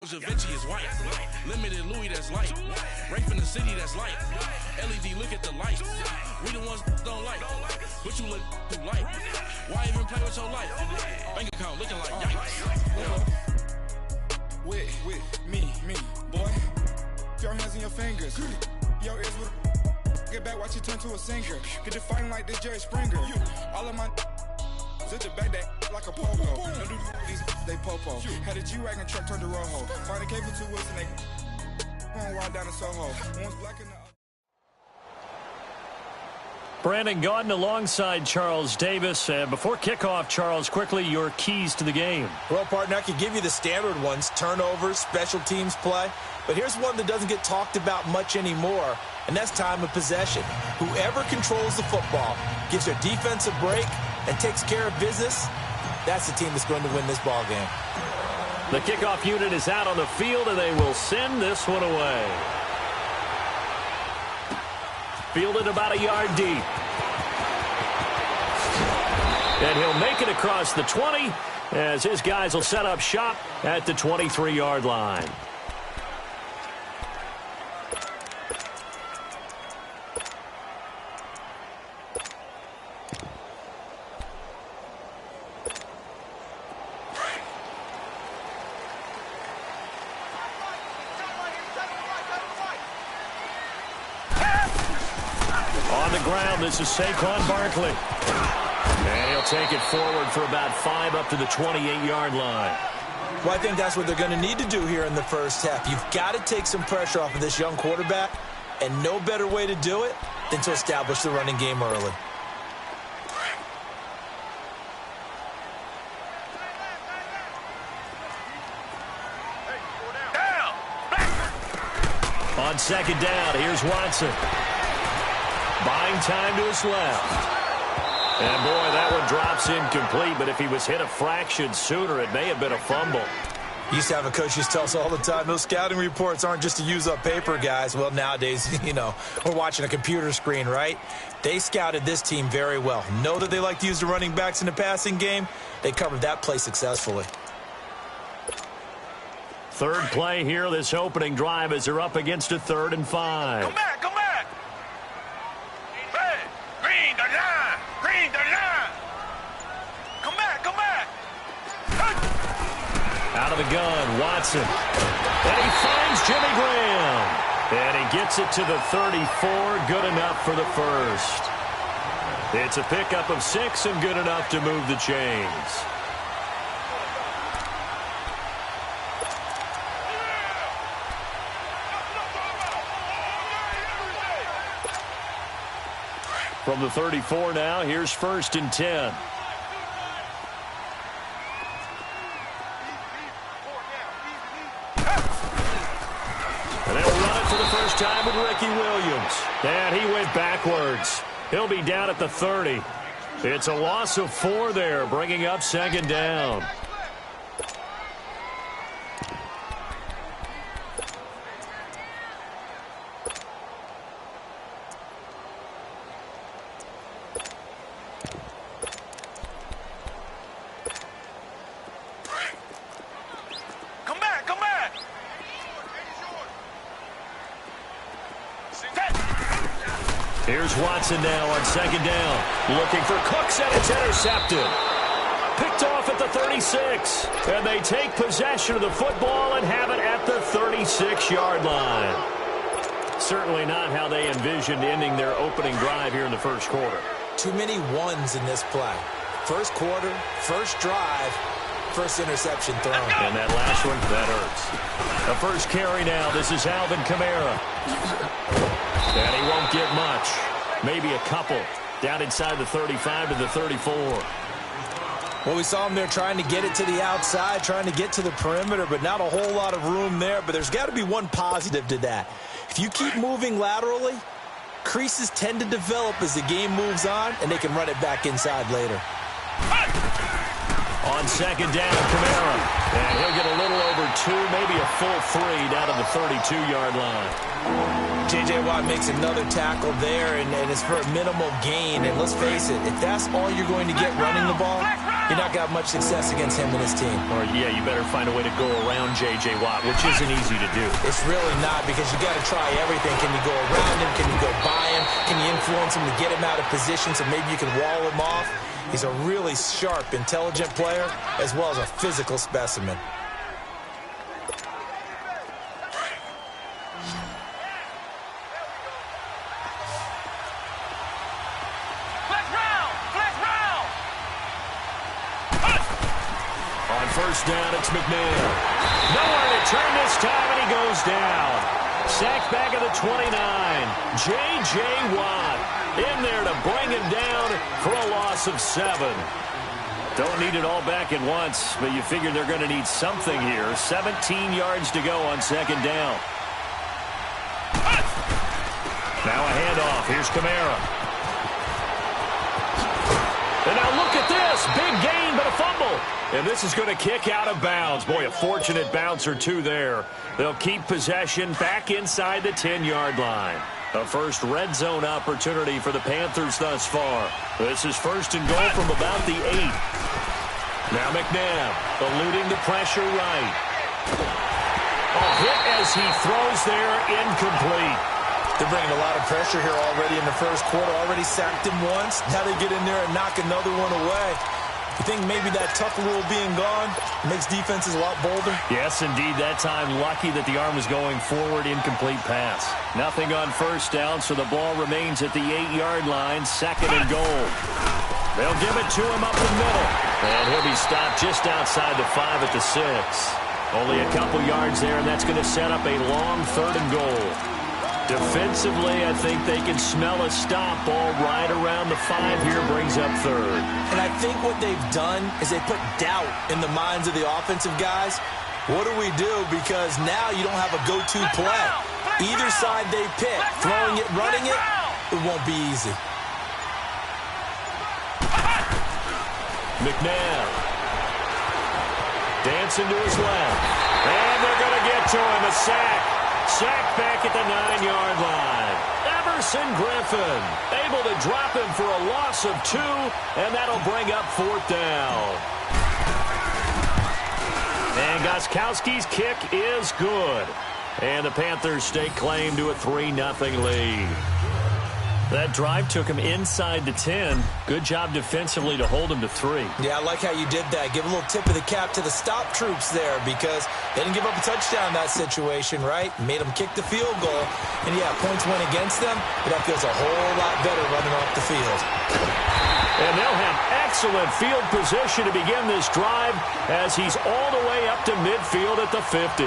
Da Vinci is white. Limited Louis, that's light. Rape in the city, that's light. LED, look at the light. We the ones don't like. But you look too light. Why even play with your life? Bank account looking like yikes. With me, boy. Your hands in your fingers. Your ears with get back, watch you turn to a singer. Get to fighting like this Jerry Springer. All of my sit the back that like a pogo. No do these they popo. Had a G-Wagon truck turned to Rojo. Find a cable 2 wheels and they going wild down in Soho. One's black in the Brandon Gaudin alongside Charles Davis. Before kickoff, Charles, quickly your keys to the game. Well, partner, I could give you the standard ones, turnovers, special teams play. But here's one that doesn't get talked about much anymore, and that's time of possession. Whoever controls the football, gives their defense a break, and takes care of business, that's the team that's going to win this ball game. The kickoff unit is out on the field, and they will send this one away. Fielded about a yard deep. And he'll make it across the 20 as his guys will set up shop at the 23-yard line. This is Saquon Barkley. And he'll take it forward for about 5 up to the 28-yard line. Well, I think that's what they're going to need to do here in the first half. You've got to take some pressure off of this young quarterback, and no better way to do it than to establish the running game early. On second down, here's Watson. Buying time to his left. And, boy, that one drops incomplete, but if he was hit a fraction sooner, it may have been a fumble. Used to have a coach used to tell us all the time, those scouting reports aren't just to use up paper, guys. Well, nowadays, we're watching a computer screen, right? They scouted this team very well. Know that they like to use the running backs in the passing game. They covered that play successfully. Third play here, this opening drive, as they're up against a 3rd and 5. Come back. Green, the line. Come back. Out of the gun, Watson. And he finds Jimmy Graham. And he gets it to the 34, good enough for the first. It's a pickup of 6 and good enough to move the chains. From the 34 now, here's 1st and 10. And they'll run it for the first time with Ricky Williams. And he went backwards. He'll be down at the 30. It's a loss of 4 there, bringing up 2nd down. Here's Watson now on 2nd down. Looking for Cooks, and it's intercepted. Picked off at the 36. And they take possession of the football and have it at the 36-yard line. Certainly not how they envisioned ending their opening drive here in the first quarter. Too many ones in this play. First quarter, first drive, first interception thrown. And that last one, that hurts. The first carry now. This is Alvin Kamara. And he won't get much. Maybe a couple. Down inside the 35 to the 34. Well, we saw him there trying to get it to the outside, trying to get to the perimeter, but not a whole lot of room there. But there's got to be one positive to that. If you keep moving laterally, creases tend to develop as the game moves on, and they can run it back inside later. On 2nd down, Kamara. And he'll get a little over 2, maybe a full 3 down to the 32-yard line. J.J. Watt makes another tackle there, and it's for a minimal gain. And let's face it, if that's all you're going to get running the ball, you're not going to have much success against him and his team. Or, yeah, you better find a way to go around J.J. Watt, which isn't easy to do. It's really not, because you got to try everything. Can you go around him? Can you go by him? Can you influence him to get him out of position so maybe you can wall him off? He's a really sharp, intelligent player, as well as a physical specimen. First down, it's McNabb. Nowhere to turn this time, and he goes down. Sacked back at the 29. J.J. Watt in there to bring him down for a loss of 7. Don't need it all back at once, but you figure they're going to need something here. 17 yards to go on second down. Now a handoff. Here's Kamara. And now look at this. Big gain, but a fumble. And this is going to kick out of bounds. Boy, a fortunate bounce or two there. They'll keep possession back inside the 10-yard line. A first red zone opportunity for the Panthers thus far. This is first and goal from about the 8. Now McNabb eluding the pressure right. Hit as he throws there, incomplete. They're bringing a lot of pressure here already in the first quarter. Already sacked him once. Now they get in there and knock another one away. You think maybe that tough rule being gone makes defenses a lot bolder? Yes, indeed. That time, lucky that the arm was going forward, incomplete pass. Nothing on first down, so the ball remains at the 8-yard line, second and goal. They'll give it to him up the middle. And he'll be stopped just outside the 5 at the 6. Only a couple yards there, and that's going to set up a long third and goal. Defensively, I think they can smell a stop. Ball right around the 5 here, brings up third. And I think what they've done is they put doubt in the minds of the offensive guys. What do we do? Because now you don't have a go-to play. Either side they pick, throwing it, running it, it won't be easy. McNabb. Dancing to his left. And they're going to get to him, a sack. Sacked back at the 9-yard line. Everson Griffin able to drop him for a loss of 2, and that'll bring up 4th down. And Gostkowski's kick is good. And the Panthers stake claim to a 3-0 lead. That drive took him inside the 10. Good job defensively to hold him to 3. Yeah, I like how you did that. Give a little tip of the cap to the stop troops there, because they didn't give up a touchdown in that situation, right? Made them kick the field goal. And, yeah, points went against them, but that feels a whole lot better running off the field. And they'll have excellent field position to begin this drive as he's all the way up to midfield at the 50.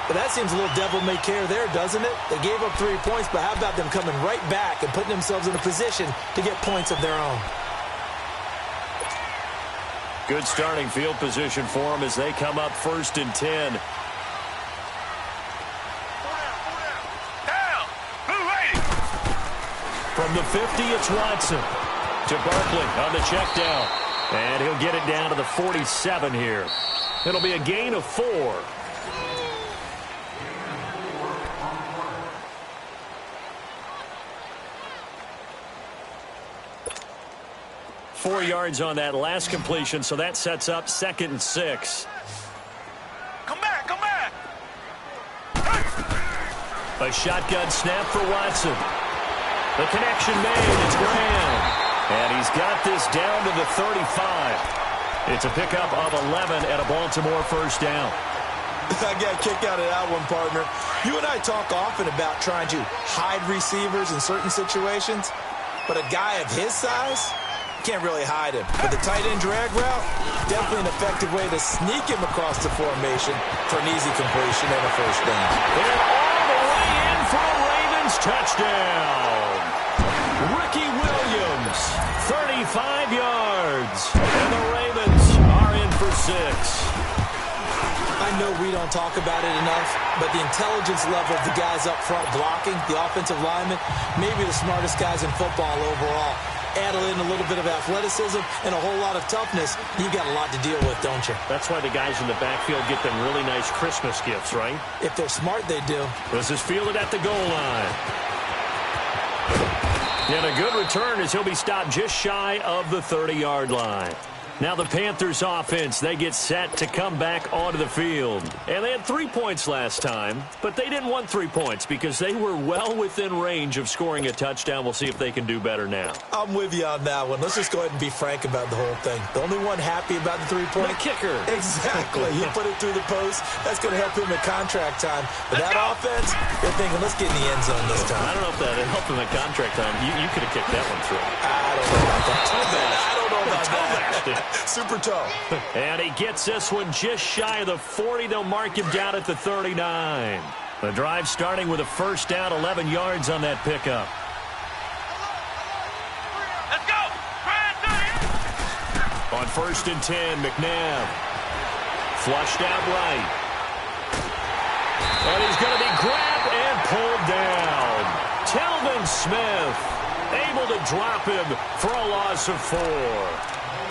But that seems a little devil-may-care there, doesn't it? They gave up 3 points, but how about them coming right back and putting themselves in a position to get points of their own? Good starting field position for them as they come up 1st and 10. From the 50, it's Watson to Barkley on the check down. And he'll get it down to the 47 here. It'll be a gain of 4. 4 yards on that last completion, so that sets up 2nd and 6. Come back, come back. A shotgun snap for Watson. The connection made. It's Graham. And he's got this down to the 35. It's a pickup of 11 at a Baltimore first down. I got a kick out of that one, partner. You and I talk often about trying to hide receivers in certain situations, but a guy of his size can't really hide him. But the tight end drag route, definitely an effective way to sneak him across the formation for an easy completion and a first down. And all the way in for a Ravens touchdown. Ricky Williams, 35 yards. And the Ravens are in for 6. I know we don't talk about it enough, but the intelligence level of the guys up front blocking, the offensive linemen, maybe the smartest guys in football overall. Add in a little bit of athleticism and a whole lot of toughness, you've got a lot to deal with, don't you? That's why the guys in the backfield get them really nice Christmas gifts, right? If they're smart, they do. This is fielded at the goal line. And a good return as he'll be stopped just shy of the 30-yard line. Now the Panthers offense, they get set to come back onto the field. And they had 3 points last time, but they didn't want 3 points because they were well within range of scoring a touchdown. We'll see if they can do better now. I'm with you on that one. Let's just go ahead and be frank about the whole thing. The only one happy about the three-point the kicker. Exactly. You put it through the post. That's going to help him at contract time. But that offense, they're thinking, let's get in the end zone this time. I don't know if that helped him at contract time. You could have kicked that one through. I don't know about that. I don't know about that. Super toe. And he gets this one just shy of the 40. They'll mark him down at the 39. The drive starting with a first down, 11 yards on that pickup. Let's go! On 1st and 10, McNabb. Flushed out right. And he's going to be grabbed and pulled down. Telvin Smith able to drop him for a loss of 4.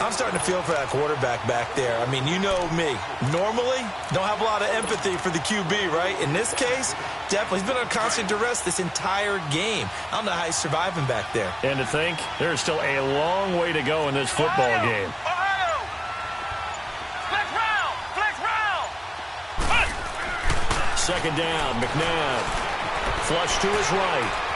I'm starting to feel for that quarterback back there. I mean, you know me. Normally, don't have a lot of empathy for the QB, right? In this case, definitely. He's been on constant duress this entire game. I don't know how he's surviving back there. And to think, there's still a long way to go in this football game. Second down, McNabb. Flush to his right.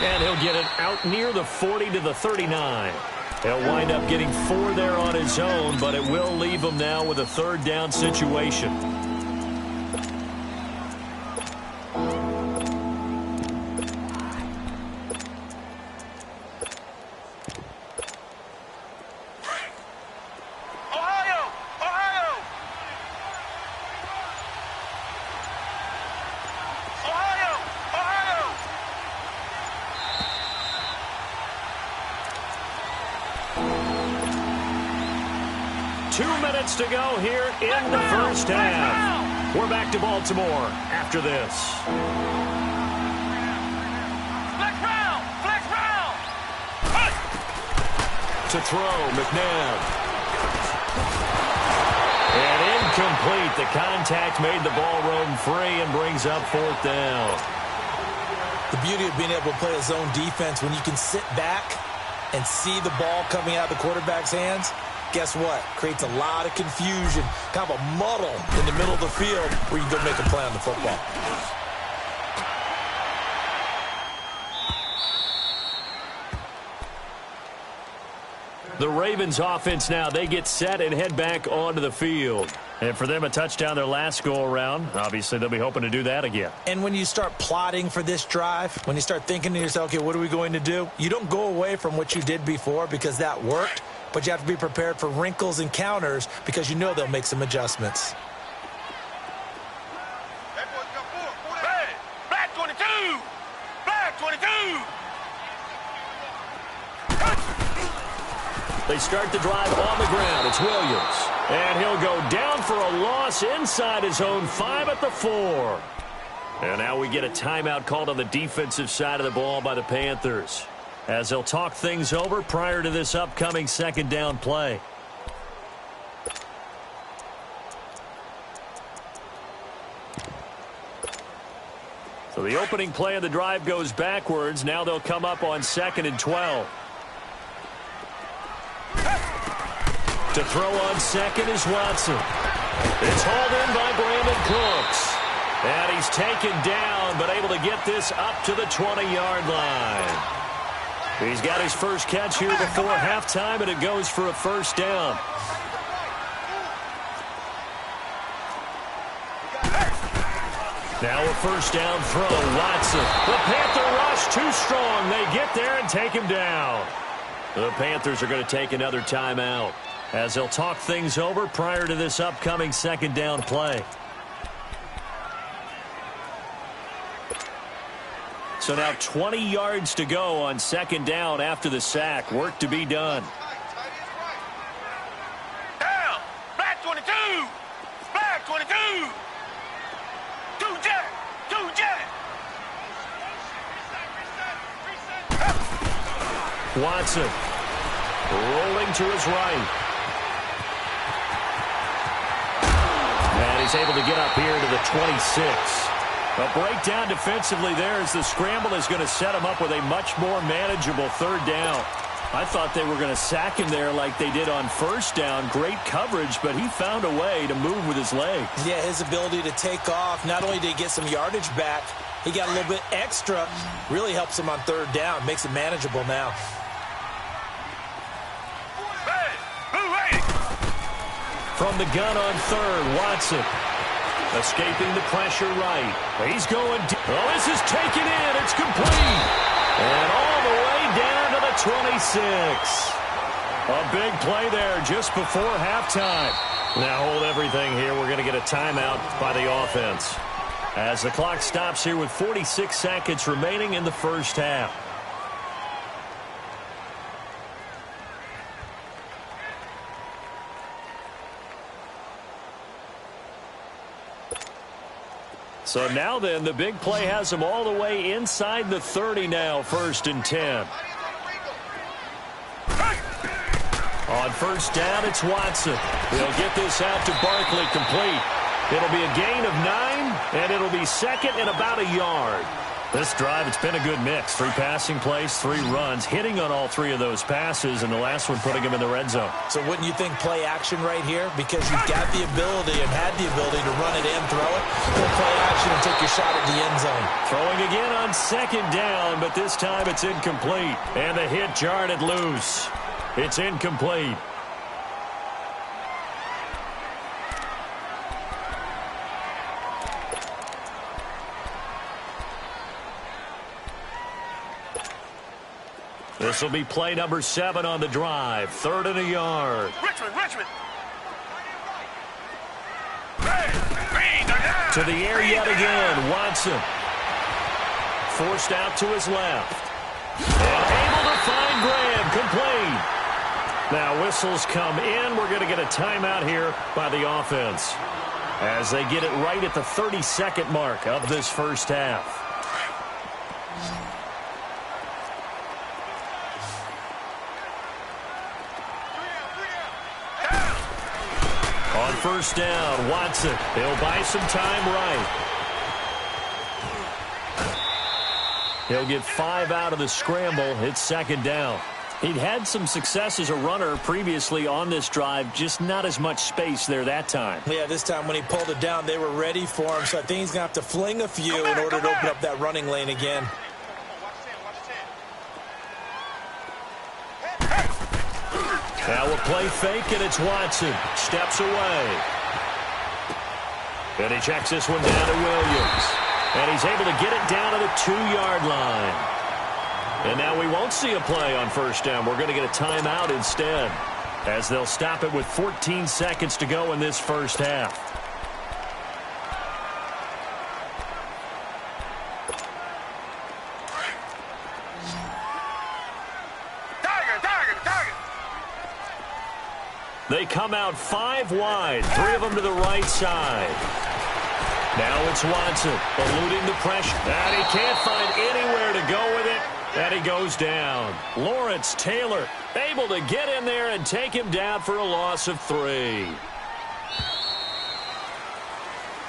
And he'll get it out near the 40 to the 39. He'll wind up getting 4 there on his own, but it will leave him now with a third down situation. To go here in the first half. We're back to Baltimore after this. Flex round. To throw, McNabb. And incomplete. The contact made the ball roam free and brings up 4th down. The beauty of being able to play a zone defense when you can sit back and see the ball coming out of the quarterback's hands. Guess what? Creates a lot of confusion, kind of a muddle in the middle of the field where you go make a play on the football. The Ravens offense now, they get set and head back onto the field. And for them, a touchdown their last go-around. Obviously, they'll be hoping to do that again. And when you start plotting for this drive, when you start thinking to yourself, okay, what are we going to do? You don't go away from what you did before because that worked. But you have to be prepared for wrinkles and counters because you know they'll make some adjustments. Black 22! Black 22! They start the drive on the ground. It's Williams. And he'll go down for a loss inside his own 5 at the 4. And now we get a timeout called on the defensive side of the ball by the Panthers, as they'll talk things over prior to this upcoming second down play. So the opening play of the drive goes backwards. Now they'll come up on 2nd and 12. To throw on 2nd is Watson. It's hauled in by Brandon Cooks. And he's taken down, but able to get this up to the 20-yard line. He's got his first catch here before halftime, and it goes for a first down. Now a first down throw, Watson. The Panther rush too strong. They get there and take him down. The Panthers are going to take another timeout as they'll talk things over prior to this upcoming second down play. So now 20 yards to go on second down after the sack. Work to be done. Down! Black 22! Black 22! Two jet! Watson rolling to his right. And he's able to get up here to the 26. A breakdown defensively there as the scramble is going to set him up with a much more manageable third down. I thought they were going to sack him there like they did on first down. Great coverage, but he found a way to move with his legs. Yeah, his ability to take off, not only did he get some yardage back, he got a little bit extra. Really helps him on third down, makes it manageable now. From the gun on third, Watson. Escaping the pressure right. He's going deep. Oh, this is taken in. It's complete. And all the way down to the 26. A big play there just before halftime. Now hold everything here. We're going to get a timeout by the offense. As the clock stops here with 46 seconds remaining in the first half. So now then, the big play has them all the way inside the 30 now, 1st and 10. On first down, it's Watson. He'll get this out to Barkley, complete. It'll be a gain of 9, and it'll be second and about a yard. This drive, it's been a good mix. 3 passing plays, 3 runs, hitting on all 3 of those passes, and the last one putting him in the red zone. So wouldn't you think play action right here? Because you've got the ability and had the ability to run it and throw it. Go play action and take your shot at the end zone. Throwing again on second down, but this time it's incomplete. And the hit jarred it loose. It's incomplete. This will be play number 7 on the drive. 3rd and a yard. Richmond. To the air yet again. Watson. Forced out to his left. And able to find Graham. Complete. Now whistles come in. We're going to get a timeout here by the offense. As they get it right at the 30-second mark of this first half. On first down, Watson. He'll buy some time right. He'll get 5 out of the scramble. It's 2nd down. He'd had some success as a runner previously on this drive, just not as much space there that time. Yeah, this time when he pulled it down, they were ready for him, so I think he's going to have to fling a few in order to open up that running lane again. Now a play fake, and it's Watson. Steps away. And he checks this one down to Williams. And he's able to get it down to the 2-yard line. And now we won't see a play on first down. We're going to get a timeout instead, as they'll stop it with 14 seconds to go in this first half. They come out 5 wide, 3 of them to the right side. Now it's Watson, eluding the pressure. And he can't find anywhere to go with it. And he goes down. Lawrence Taylor able to get in there and take him down for a loss of 3.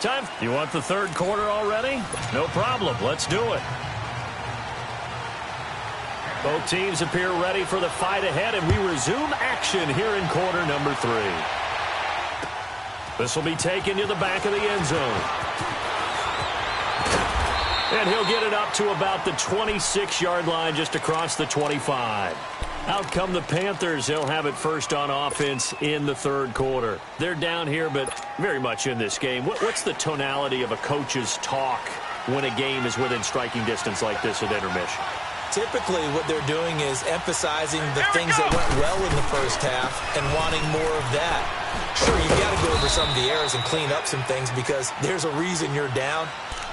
Time. You want the 3rd quarter already? No problem. Let's do it. Both teams appear ready for the fight ahead, and we resume action here in quarter number 3. This will be taken to the back of the end zone. And he'll get it up to about the 26-yard line, just across the 25. Out come the Panthers. They'll have it first on offense in the 3rd quarter. They're down here, but very much in this game. What's the tonality of a coach's talk when a game is within striking distance like this at intermission? Typically, what they're doing is emphasizing the things that went well in the first half and wanting more of that. Sure, you've got to go over some of the errors and clean up some things because there's a reason you're down.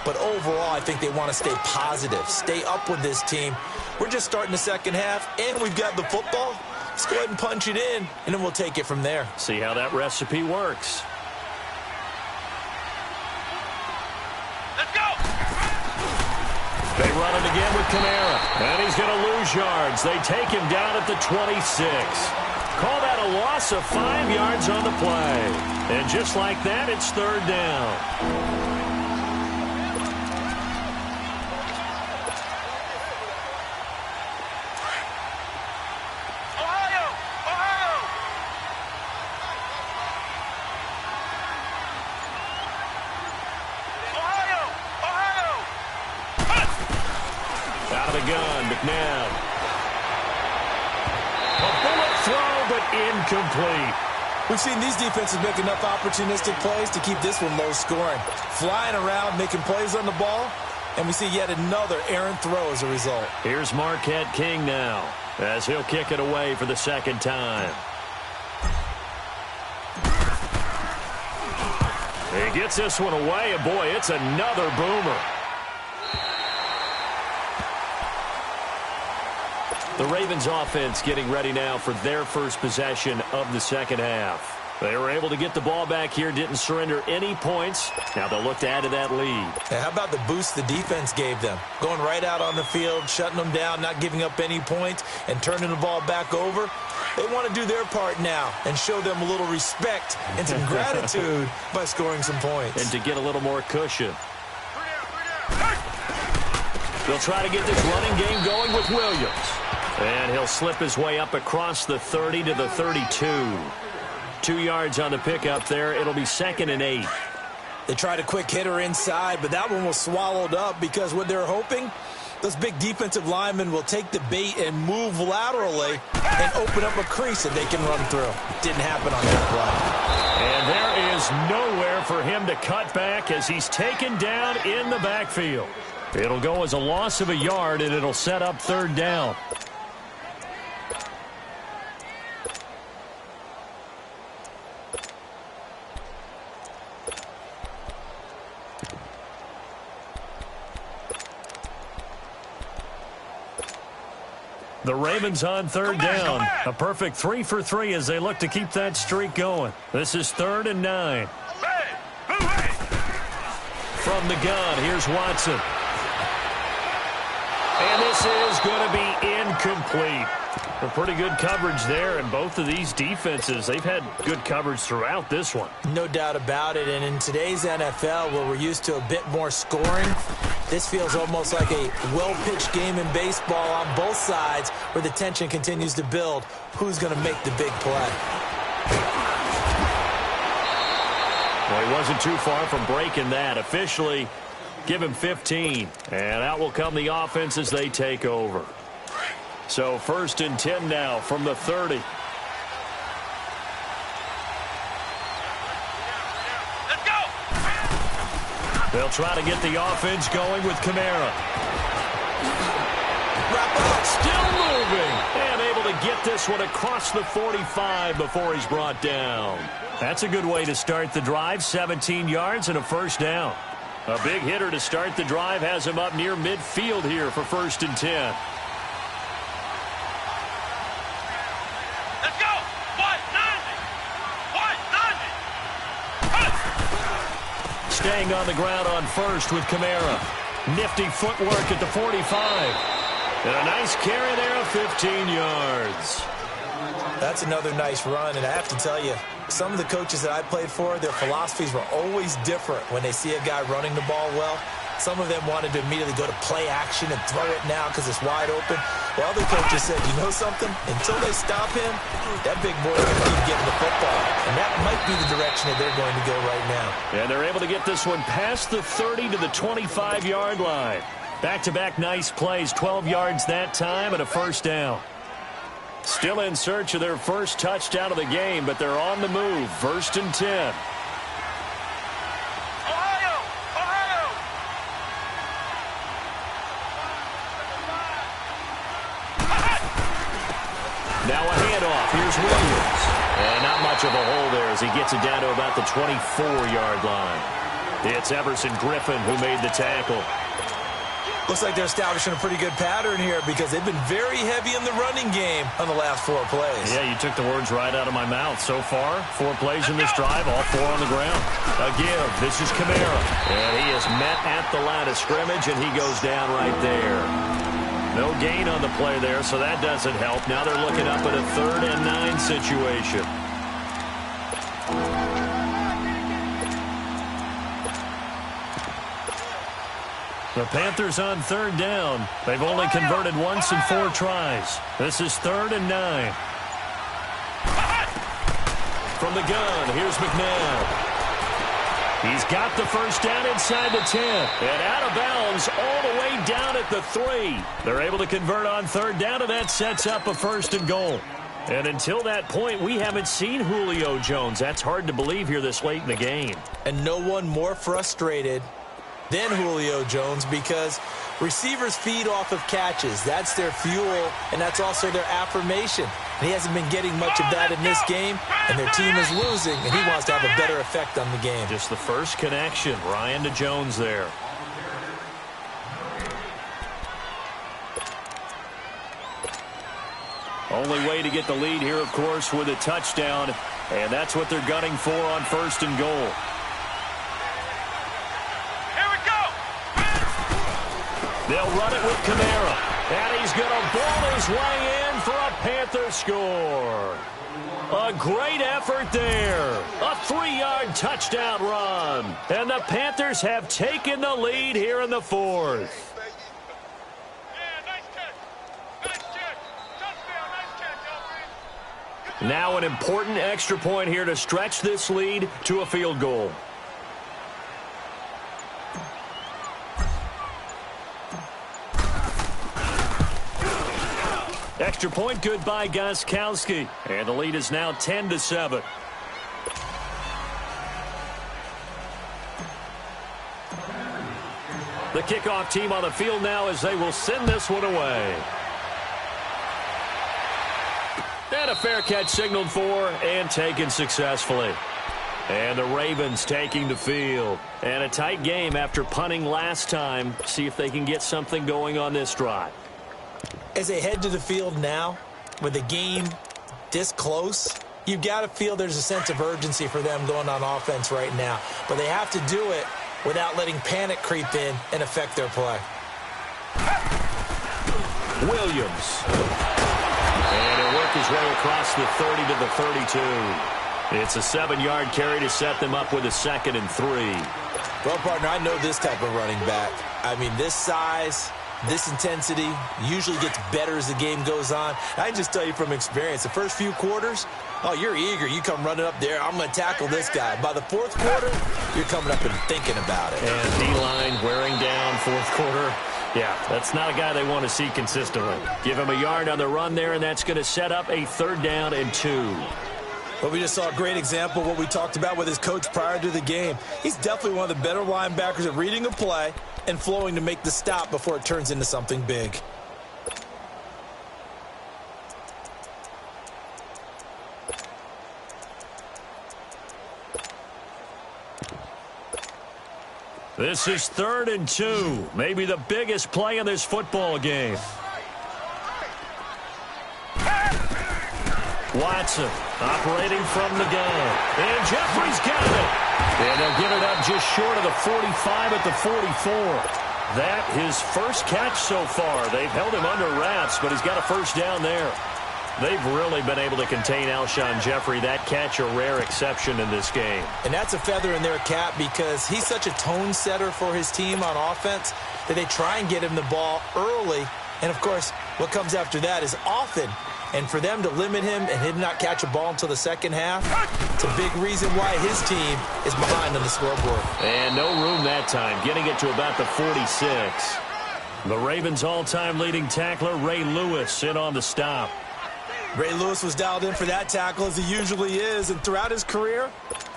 But overall, I think they want to stay positive, stay up with this team. We're just starting the second half, and we've got the football. Let's go ahead and punch it in, and then we'll take it from there. See how that recipe works. Let's go! They run it again with Kamara, and he's going to lose yards. They take him down at the 26. Call that a loss of 5 yards on the play. And just like that, it's 3rd down. Out of the gun, McNabb. A bullet throw, but incomplete. We've seen these defenses make enough opportunistic plays to keep this one low scoring. Flying around, making plays on the ball, and we see yet another errant throw as a result. Here's Marquette King now, as he'll kick it away for the second time. He gets this one away, and boy, it's another boomer. The Ravens offense getting ready now for their first possession of the second half. They were able to get the ball back here, didn't surrender any points. Now they'll look to add to that lead. And how about the boost the defense gave them? Going right out on the field, shutting them down, not giving up any points, and turning the ball back over. They want to do their part now and show them a little respect and some gratitude by scoring some points. And to get a little more cushion. They'll try to get this running game going with Williams. And he'll slip his way up across the 30 to the 32. 2 yards on the pickup there. It'll be 2nd and 8. They tried a quick hitter inside, but that one was swallowed up because what they're hoping, those big defensive linemen will take the bait and move laterally and open up a crease that they can run through. Didn't happen on that play. And there is nowhere for him to cut back as he's taken down in the backfield. It'll go as a loss of a yard, and it'll set up 3rd down. The Ravens on 3rd down. A perfect 3 for 3 as they look to keep that streak going. This is 3rd and 9. From the gun, here's Watson. And this is going to be incomplete. A pretty good coverage there, and both of these defenses, they've had good coverage throughout this one. No doubt about it, and in today's NFL, where we're used to a bit more scoring, this feels almost like a well-pitched game in baseball on both sides where the tension continues to build. Who's going to make the big play? Well, he wasn't too far from breaking that. Officially, give him 15. And out will come the offense as they take over. So 1st and 10 now from the 30. Let's go! They'll try to get the offense going with Kamara. Still moving. And able to get this one across the 45 before he's brought down. That's a good way to start the drive. 17 yards and a 1st down. A big hitter to start the drive has him up near midfield here for 1st and 10. Let's go! 190! Staying on the ground on 1st with Kamara. Nifty footwork at the 45. And a nice carry there of 15 yards. That's another nice run, and I have to tell you, some of the coaches that I played for, their philosophies were always different when they see a guy running the ball well. Some of them wanted to immediately go to play action and throw it now because it's wide open. Well, other coaches said, you know something? Until they stop him, that big boy is going to keep getting the football. And that might be the direction that they're going to go right now. And they're able to get this one past the 30 to the 25-yard line. Back-to-back nice plays, 12 yards that time and a 1st down. Still in search of their first touchdown of the game, but they're on the move. 1st and 10. Now a handoff. Here's Williams. And not much of a hole there as he gets it down to about the 24-yard line. It's Everson Griffin who made the tackle. Looks like they're establishing a pretty good pattern here because they've been very heavy in the running game on the last 4 plays. Yeah, you took the words right out of my mouth. So far, 4 plays in this drive, all 4 on the ground. A give. This is Kamara. And he is met at the line of scrimmage, and he goes down right there. No gain on the play there, so that doesn't help. Now they're looking up at a 3rd and 9 situation. The Panthers on 3rd down. They've only converted once in 4 tries. This is 3rd and 9. From the gun, here's McNabb. He's got the first down inside the 10. And out of bounds all the way down at the 3. They're able to convert on third down, and that sets up a 1st and goal. And until that point, we haven't seen Julio Jones. That's hard to believe here this late in the game. And no one more frustrated than Julio Jones, because receivers feed off of catches. That's their fuel, and that's also their affirmation. And he hasn't been getting much of that in this game, and their team is losing, and he wants to have a better effect on the game. Just the first connection, Ryan to Jones there. Only way to get the lead here, of course, with a touchdown, and that's what they're gunning for on 1st and goal. They'll run it with Kamara, and he's going to ball his way in for a Panther score. A great effort there. A 3-yard touchdown run. And the Panthers have taken the lead here in the 4th. Now an important extra point here to stretch this lead to a field goal. Extra point good by Gostkowski. And the lead is now 10-7. The kickoff team on the field now as they will send this one away. And a fair catch signaled for and taken successfully. And the Ravens taking the field. And a tight game after punting last time. See if they can get something going on this drive. As they head to the field now, with the game this close, you've got to feel there's a sense of urgency for them going on offense right now. But they have to do it without letting panic creep in and affect their play. Williams. And he'll work his way across the 30 to the 32. It's a 7-yard carry to set them up with a 2nd and 3. Well, partner, I know this type of running back. I mean, this size, this intensity usually gets better as the game goes on. I can just tell you from experience, the first few quarters, oh, you're eager. You come running up there, I'm going to tackle this guy. By the 4th quarter, you're coming up and thinking about it. And D-line wearing down 4th quarter. Yeah, that's not a guy they want to see consistently. Give him a yard on the run there, and that's going to set up a 3rd down and 2. But we just saw a great example of what we talked about with his coach prior to the game. He's definitely one of the better linebackers at reading a play and flowing to make the stop before it turns into something big. This is 3rd and 2. Maybe the biggest play in this football game. Watson operating from the gun. And Jeffrey's got it. And they'll get it up just short of the 45 at the 44. That his first catch so far. They've held him under wraps, but he's got a 1st down there. They've really been able to contain Alshon Jeffrey. That catch a rare exception in this game. And that's a feather in their cap because he's such a tone setter for his team on offense that they try and get him the ball early. And, of course, what comes after that is often. And for them to limit him and him not catch a ball until the 2nd half, it's a big reason why his team is behind on the scoreboard. And no room that time, getting it to about the 46. The Ravens' all-time leading tackler, Ray Lewis, in on the stop. Ray Lewis was dialed in for that tackle, as he usually is, and throughout his career,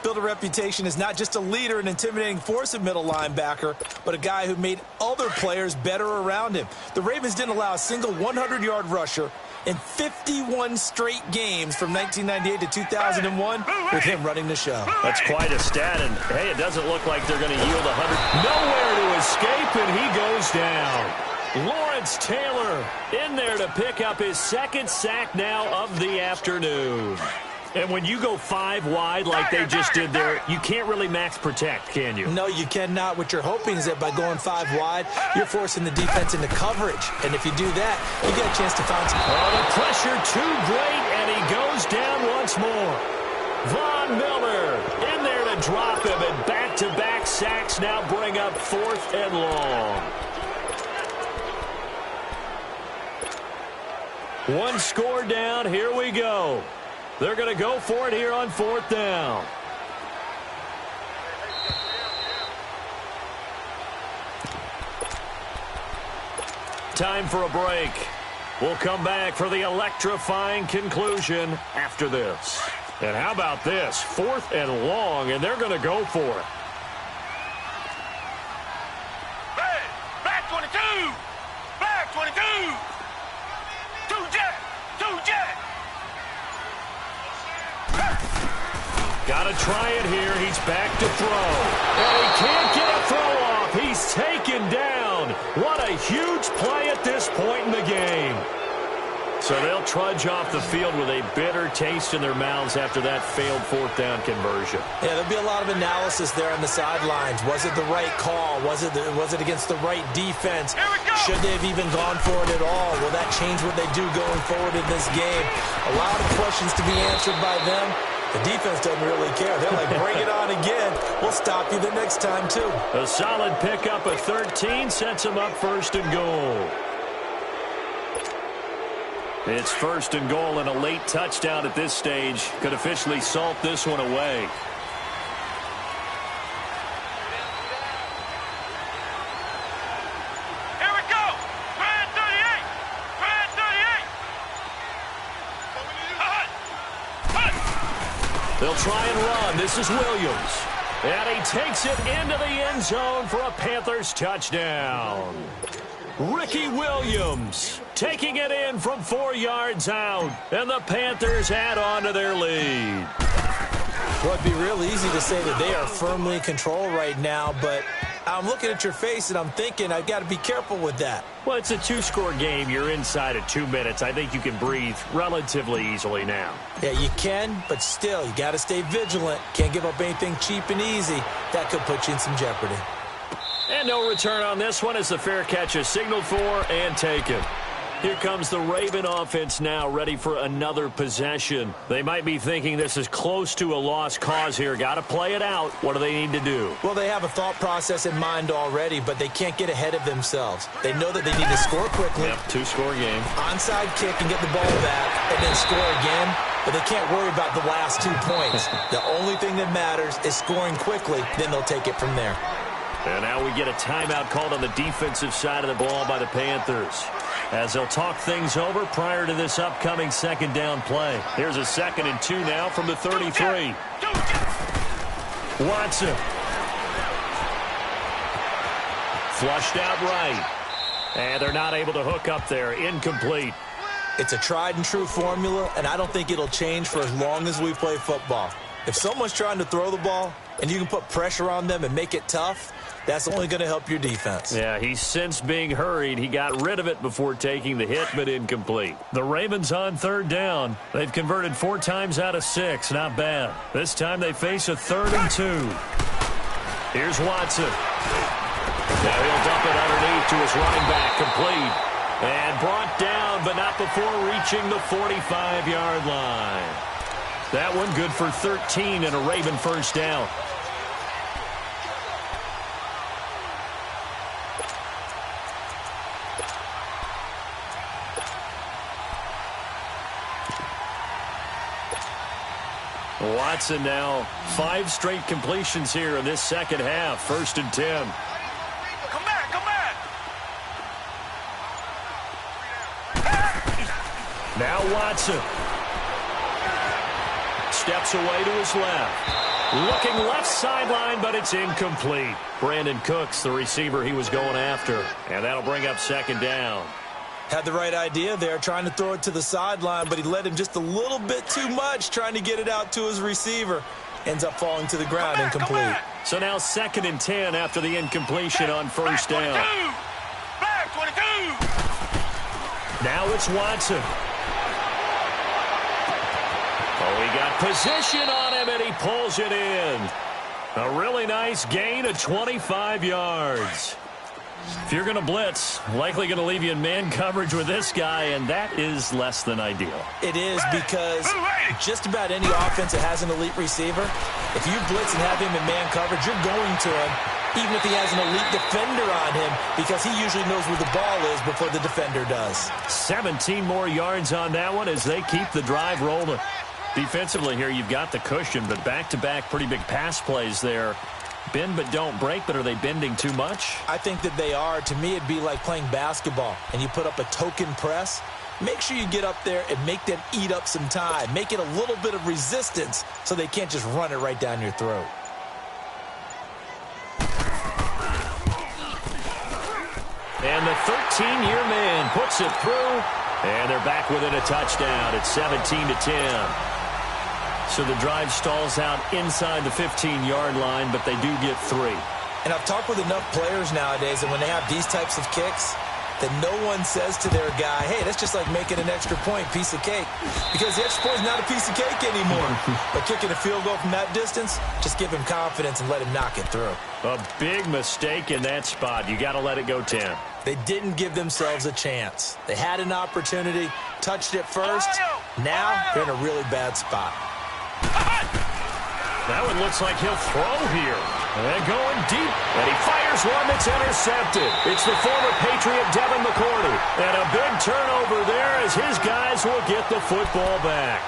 built a reputation as not just a leader and intimidating force at middle linebacker, but a guy who made other players better around him. The Ravens didn't allow a single 100-yard rusher in 51 straight games from 1998 to 2001 with him running the show. That's quite a stat, and, hey, it doesn't look like they're going to yield 100. Nowhere to escape, and he goes down. Lawrence Taylor in there to pick up his 2nd sack now of the afternoon. And when you go 5 wide like they just did there, you can't really max protect, can you? No, you cannot. What you're hoping is that by going 5 wide, you're forcing the defense into coverage. And if you do that, you get a chance to find some... Oh, the pressure too great, and he goes down once more. Von Miller in there to drop him, and back-to-back sacks now bring up 4th and long. One score down. Here we go. They're going to go for it here on 4th down. time for a break. We'll come back for the electrifying conclusion after this. And how about this? 4th and long, and they're going to go for it. Hey, back 22! Back 22! Two jet! Got to try it here. He's back to throw. And he can't get a throw off. He's taken down. What a huge play at this point in the game. So they'll trudge off the field with a bitter taste in their mouths after that failed 4th down conversion. Yeah, there'll be a lot of analysis there on the sidelines. Was it the right call? Was it against the right defense? Should they have even gone for it at all? Will that change what they do going forward in this game? A lot of questions to be answered by them. The defense doesn't really care. They're like, bring it on again. We'll stop you the next time, too. A solid pickup of 13 sets them up 1st and goal. It's 1st and goal, and a late touchdown at this stage could officially salt this one away. Here we go! Brand 38! Brand 38! They'll try and run. This is Williams. And he takes it into the end zone for a Panthers touchdown. Ricky Williams taking it in from 4 yards out. And the Panthers add on to their lead. Well, it'd be real easy to say that they are firmly in control right now, but I'm looking at your face and I'm thinking I've got to be careful with that. Well, it's a 2-score game. You're inside of 2 minutes. I think you can breathe relatively easily now. Yeah, you can, but still, you got to stay vigilant. Can't give up anything cheap and easy. That could put you in some jeopardy. And no return on this one as the fair catch is signaled for and taken. Here comes the Raven offense now, ready for another possession. They might be thinking this is close to a lost cause here. Got to play it out. What do they need to do? Well, they have a thought process in mind already, but they can't get ahead of themselves. They know that they need to score quickly. Yep, 2-score game. Onside kick and get the ball back, and then score again. But they can't worry about the last 2 points. The only thing that matters is scoring quickly. Then they'll take it from there. And now we get a timeout called on the defensive side of the ball by the Panthers, as they'll talk things over prior to this upcoming 2nd down play. Here's a 2nd and 2 now from the 33. Watson. Flushed out right. And they're not able to hook up there. Incomplete. It's a tried and true formula, and I don't think it'll change for as long as we play football. If someone's trying to throw the ball and you can put pressure on them and make it tough, that's only going to help your defense. Yeah, he's since being hurried. He got rid of it before taking the hit, but incomplete. The Ravens on 3rd down. They've converted 4 times out of 6. Not bad. This time they face a 3rd and 2. Here's Watson. Now he'll dump it underneath to his running back. Complete. And brought down, but not before reaching the 45-yard line. That one good for 13 and a Raven 1st down. Watson now 5 straight completions here in this 2nd half. 1st and 10. Come back, come back! Now Watson. Steps away to his left. Looking left sideline, but it's incomplete. Brandon Cooks, the receiver he was going after. And that'll bring up 2nd down. Had the right idea there, trying to throw it to the sideline, but he led him just a little bit too much, trying to get it out to his receiver. Ends up falling to the ground, incomplete. So now 2nd and 10 after the incompletion on 1st down. Back 22! Now it's Watson. Oh, he got position on him, and he pulls it in. A really nice gain of 25 yards. If you're going to blitz, likely going to leave you in man coverage with this guy, and that is less than ideal. It is, because just about any offense that has an elite receiver, if you blitz and have him in man coverage, you're going to him, even if he has an elite defender on him, because he usually knows where the ball is before the defender does. 17 more yards on that one as they keep the drive rolling. Defensively here, you've got the cushion, but back-to-back pretty big pass plays there Bend but don't break, but are they bending too much? I think that they are. To me, it'd be like playing basketball, and you put up a token press. Make sure you get up there and make them eat up some time. Make it a little bit of resistance so they can't just run it right down your throat. And the 13-year man puts it through, and they're back within a touchdown at 17-10. So the drive stalls out inside the 15-yard line, but they do get 3. And I've talked with enough players nowadays that when they have these types of kicks, that no one says to their guy, hey, that's just like making an extra point, piece of cake. Because the extra point is not a piece of cake anymore. But kicking a field goal from that distance, just give him confidence and let him knock it through. A big mistake in that spot. You got to let it go 10. They didn't give themselves a chance. They had an opportunity, touched it first. Now they're in a really bad spot. That one looks like he'll throw here. And going deep. And he fires one that's intercepted. It's the former Patriot Devin McCourty. And a big turnover there as his guys will get the football back.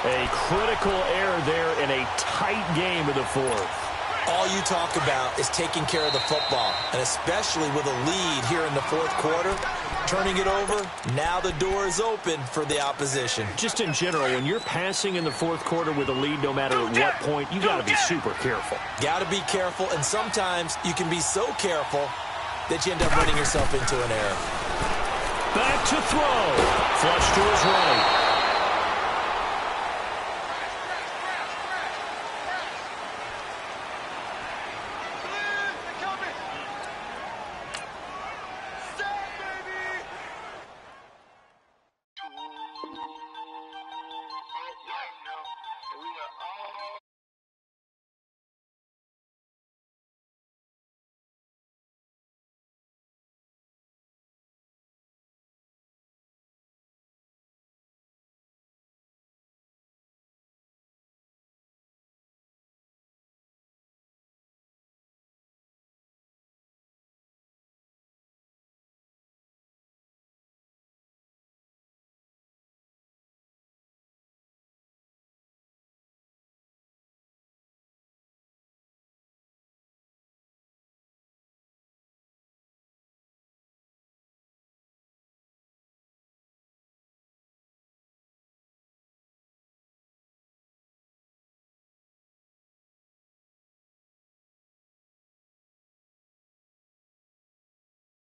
A critical error there in a tight game in the fourth. All you talk about is taking care of the football, and especially with a lead here in the fourth quarter, turning it over, now the door is open for the opposition. Just in general, when you're passing in the fourth quarter with a lead, no matter at what point, you got to be super careful. Got to be careful, and sometimes you can be so careful that you end up running yourself into an error. Back to throw. Flush to his right.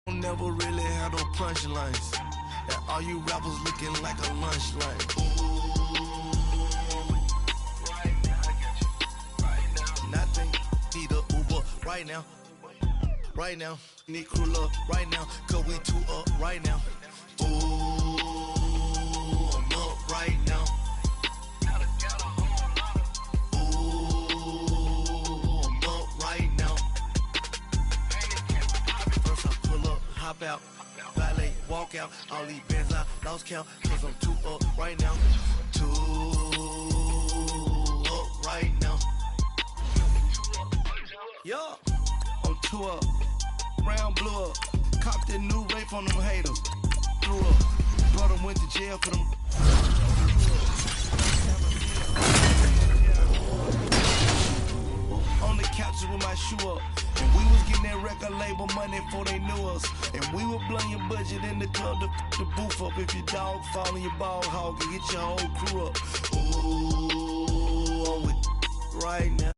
Never really had no punchlines. And all you rappers looking like a lunch line. Right now, I get you. Right now, nothing. Need a Uber right now. Right now, need crew up right now. Cause we two up right now. Ooh, I'm up right now. Ooh, I'm up right now. First I pull up, hop out, valet, walk out. All these bands I lost count, cause I'm two up right now. Two up right now. Yeah, I'm two up, round blew up. Copped that new rape on them haters. Threw up, brought them, went to jail for them. On the couches with my shoe up. And we was getting that record label money before they knew us. And we were blowing your budget in the club to the booth up. If your dog fall in your ball hog and get your whole crew up. Ooh, I'm with right now.